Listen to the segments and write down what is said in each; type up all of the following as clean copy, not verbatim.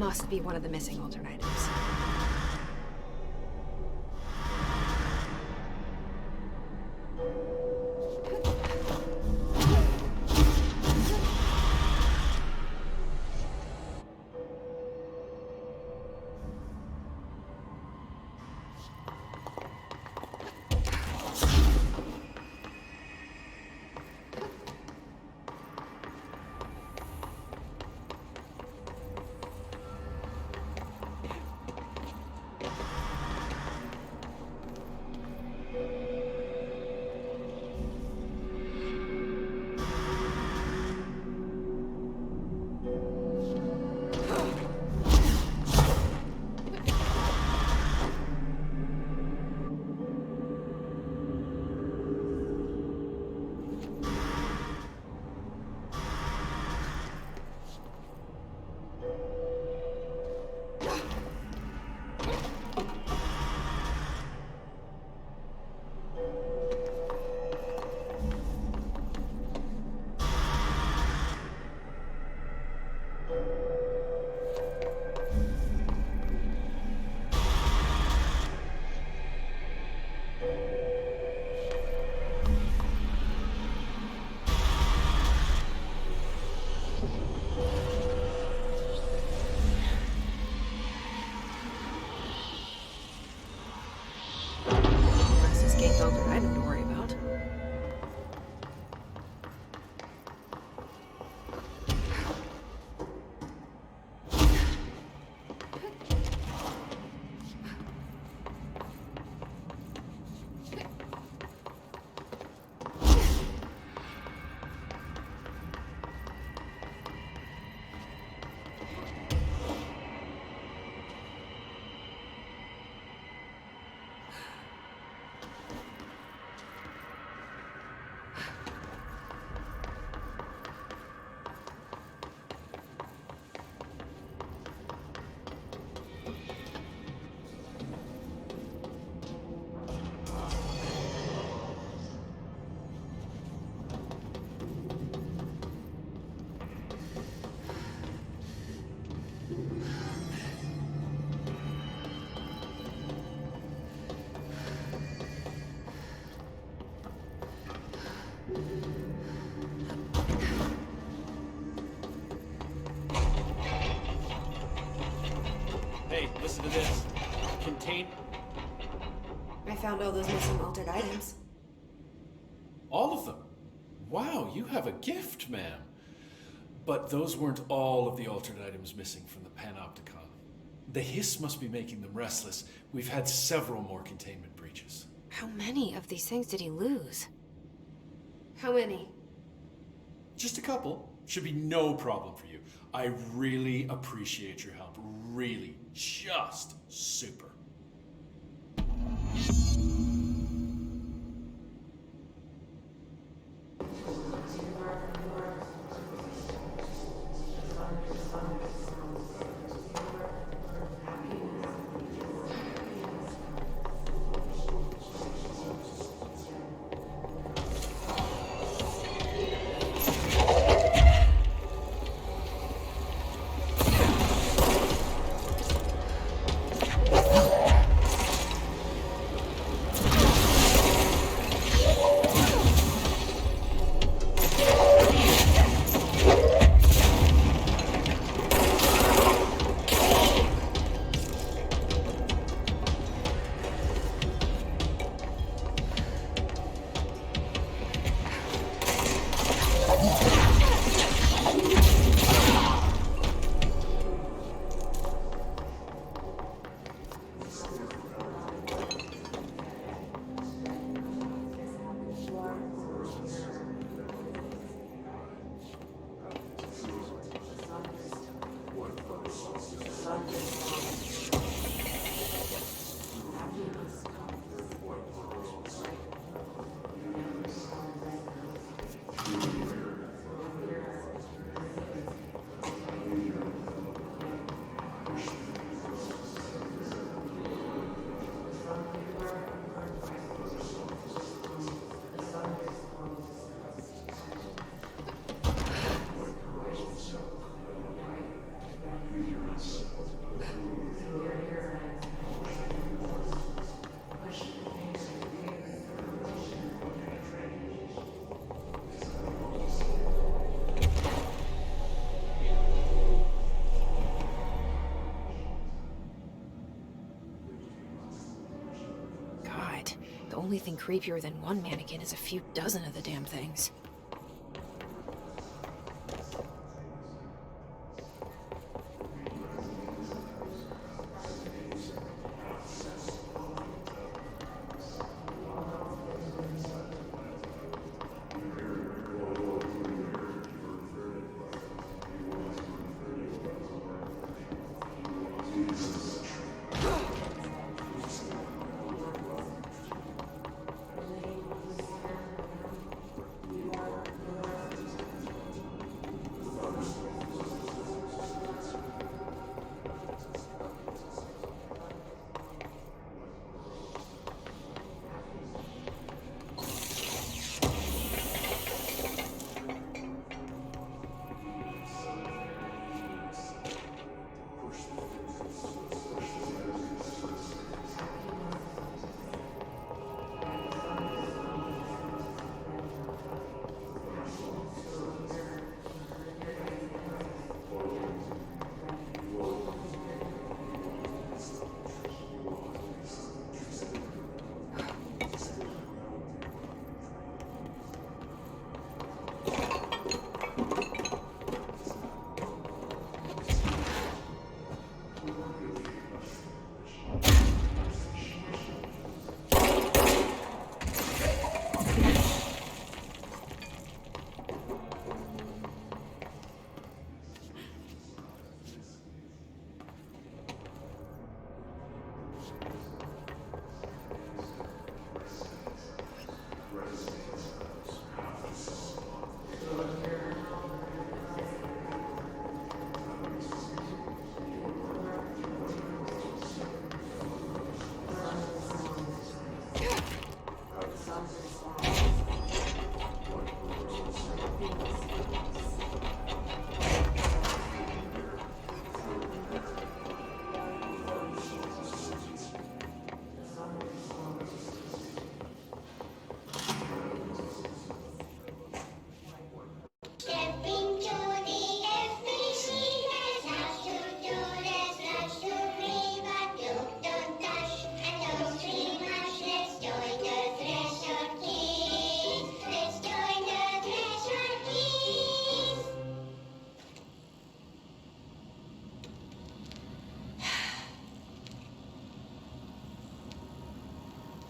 must be one of the missing altered items. Altered item to worry about. Hey, listen to this. I found all those missing altered items. All of them? Wow, you have a gift, ma'am. But those weren't all of the altered items missing from the Panopticon. The hiss must be making them restless. We've had several more containment breaches. How many of these things did he lose? How many? Just a couple. Should be no problem for you. I really appreciate your help. Really. Just super. only thing creepier than one mannequin is a few dozen of the damn things.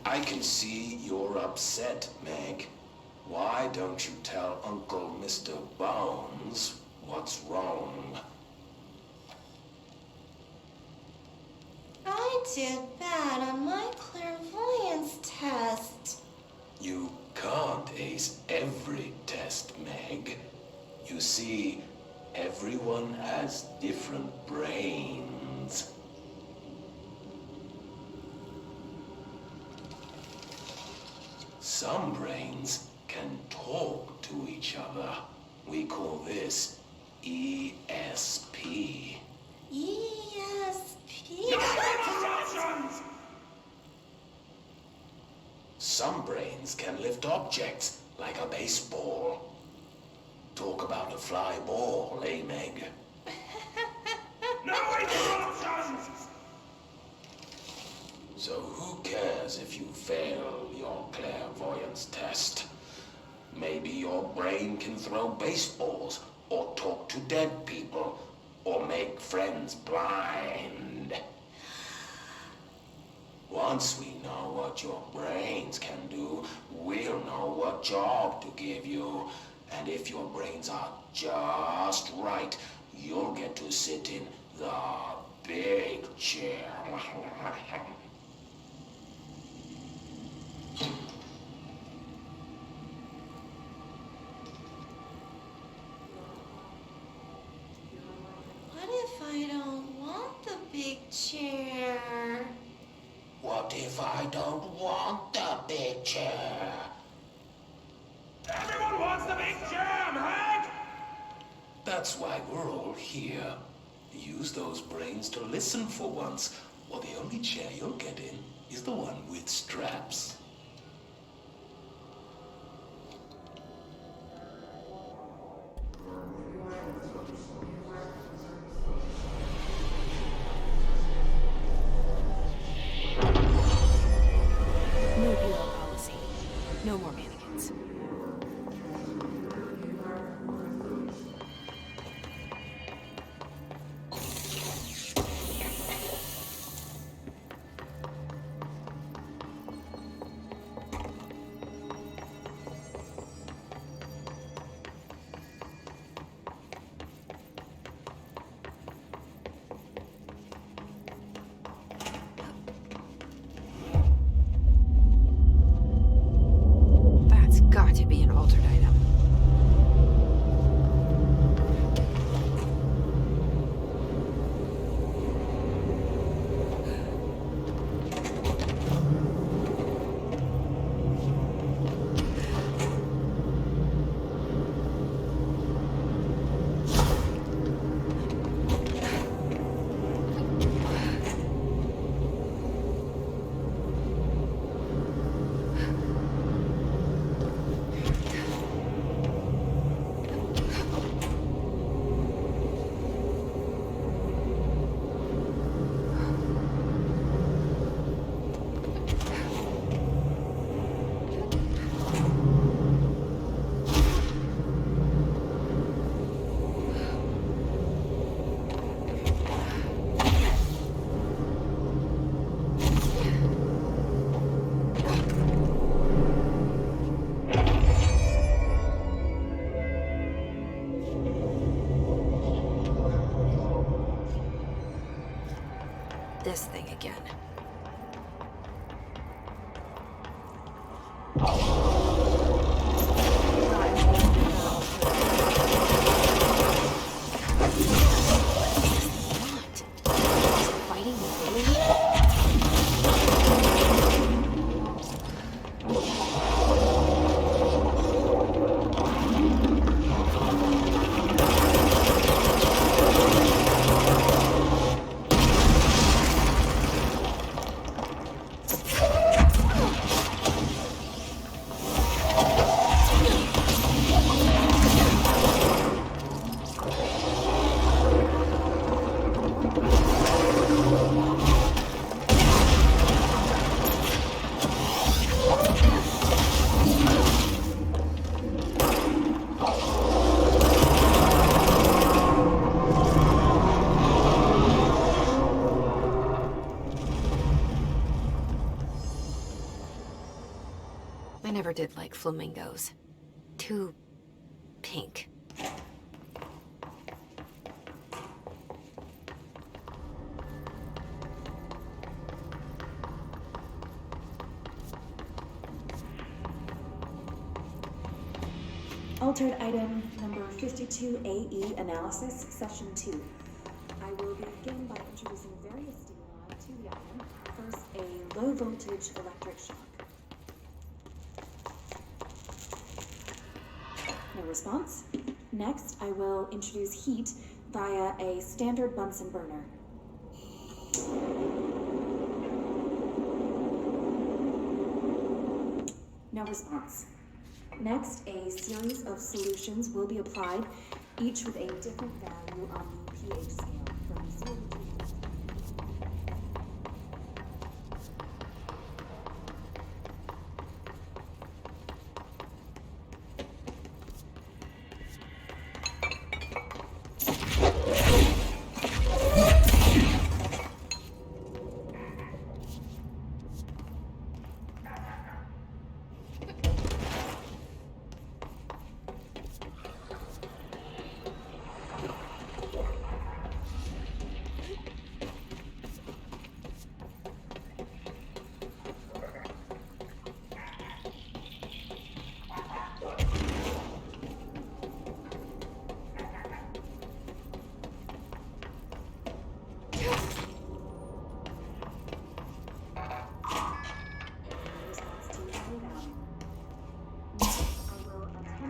I can see you're upset, Meg. Why don't you tell Uncle Mr. Bones what's wrong? I did bad on my clairvoyance test. You can't ace every test, Meg. You see, everyone has different brains. Some brains can talk to each other. We call this ESP. ESP? Some brains can lift objects like a baseball. Talk about a fly ball, eh, Meg? No interruptions! So who cares if you fail your clairvoyance test? Maybe your brain can throw baseballs, or talk to dead people, or make friends blind. Once we know what your brains can do, we'll know what job to give you. And if your brains are just right, you'll get to sit in the big chair. What if I don't want the big chair? What if I don't want the big chair? Everyone wants the big jam, Hank! That's why we're all here. Use those brains to listen for once, or the only chair you'll get in is the one with straps. No bureau policy. to be an altered item. This thing again. Fighting with me? I never did like flamingos. Too pink. Altered item number 52AE analysis, session 2. I will begin by introducing various stimuli to the item. First, a low voltage electric shock. No response. Next, I will introduce heat via a standard Bunsen burner. No response. Next, a series of solutions will be applied, each with a different value on the pH scale from 0 to 8.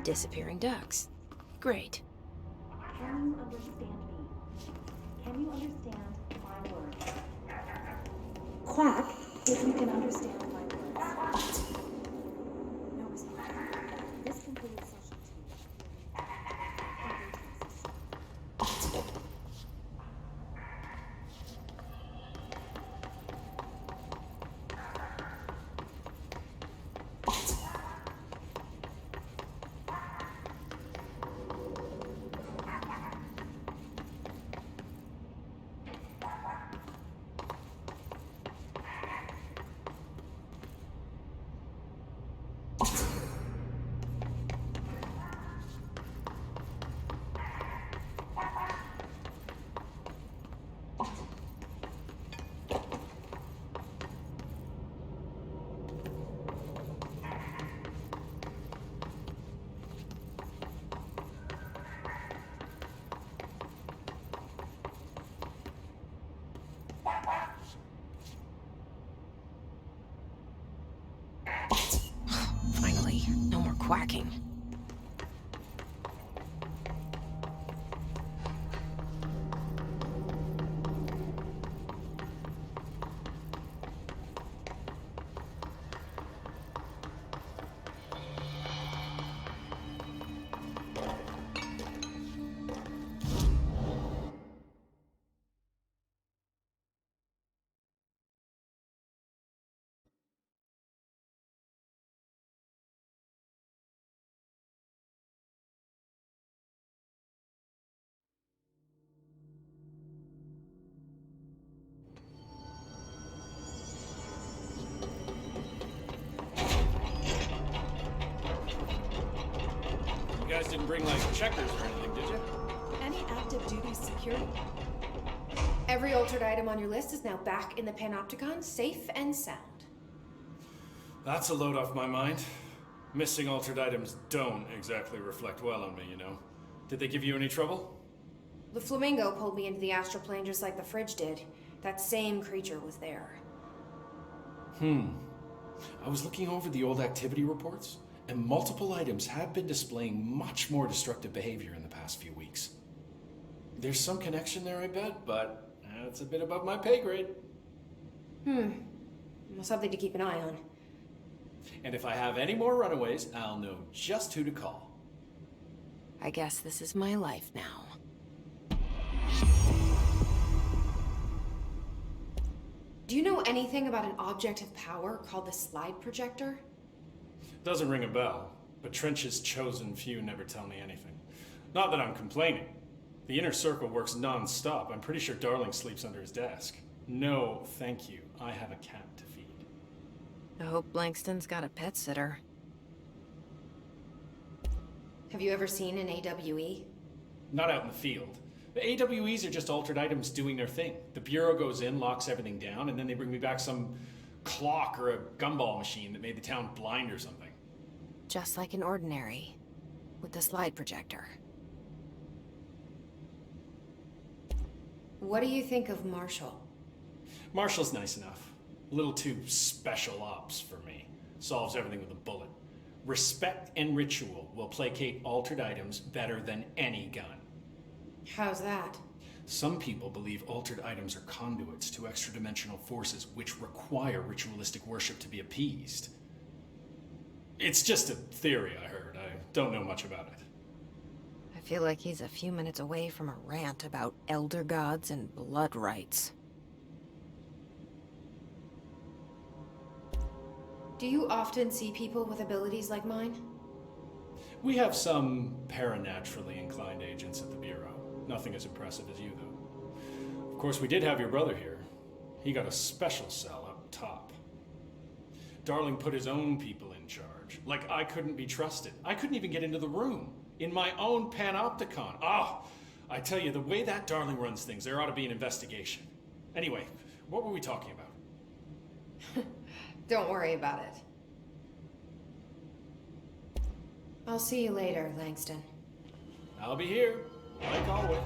Disappearing ducks. Great. Can you understand me? Can you understand my words? Quack if you can understand my words. No response. This concludes session 2. tracking. You guys didn't bring, like, checkers or anything, did you? Any active duty security? Every altered item on your list is now back in the Panopticon, safe and sound. That's a load off my mind. Missing altered items don't exactly reflect well on me, you know. Did they give you any trouble? The flamingo pulled me into the astral plane just like the fridge did. That same creature was there. I was looking over the old activity reports, and multiple items have been displaying much more destructive behavior in the past few weeks. There's some connection there, I bet, but that's a bit above my pay grade. Well, something to keep an eye on. And if I have any more runaways, I'll know just who to call. I guess this is my life now. Do you know anything about an object of power called the slide projector? Doesn't ring a bell, but Trench's chosen few never tell me anything. Not that I'm complaining. The inner circle works non-stop. I'm pretty sure Darling sleeps under his desk. No, thank you. I have a cat to feed. I hope Blankston's got a pet sitter. Have you ever seen an AWE? Not out in the field. The AWEs are just altered items doing their thing. The Bureau goes in, locks everything down, and then they bring me back some clock or a gumball machine that made the town blind or something. Just like an ordinary, with the slide projector. What do you think of Marshall? Marshall's nice enough. A little too special ops for me. Solves everything with a bullet. Respect and ritual will placate altered items better than any gun. How's that? Some people believe altered items are conduits to extra-dimensional forces which require ritualistic worship to be appeased. It's just a theory I heard. I don't know much about it. I feel like he's a few minutes away from a rant about elder gods and blood rites. Do you often see people with abilities like mine? We have some paranaturally inclined agents at the Bureau. Nothing as impressive as you, though. Of course, we did have your brother here. He got a special cell up top. Darling put his own people in charge. Like I couldn't be trusted. I couldn't even get into the room. In my own Panopticon. Oh, I tell you, the way that Darling runs things, there ought to be an investigation. Anyway, what were we talking about? Don't worry about it. I'll see you later, Langston. I'll be here, like always.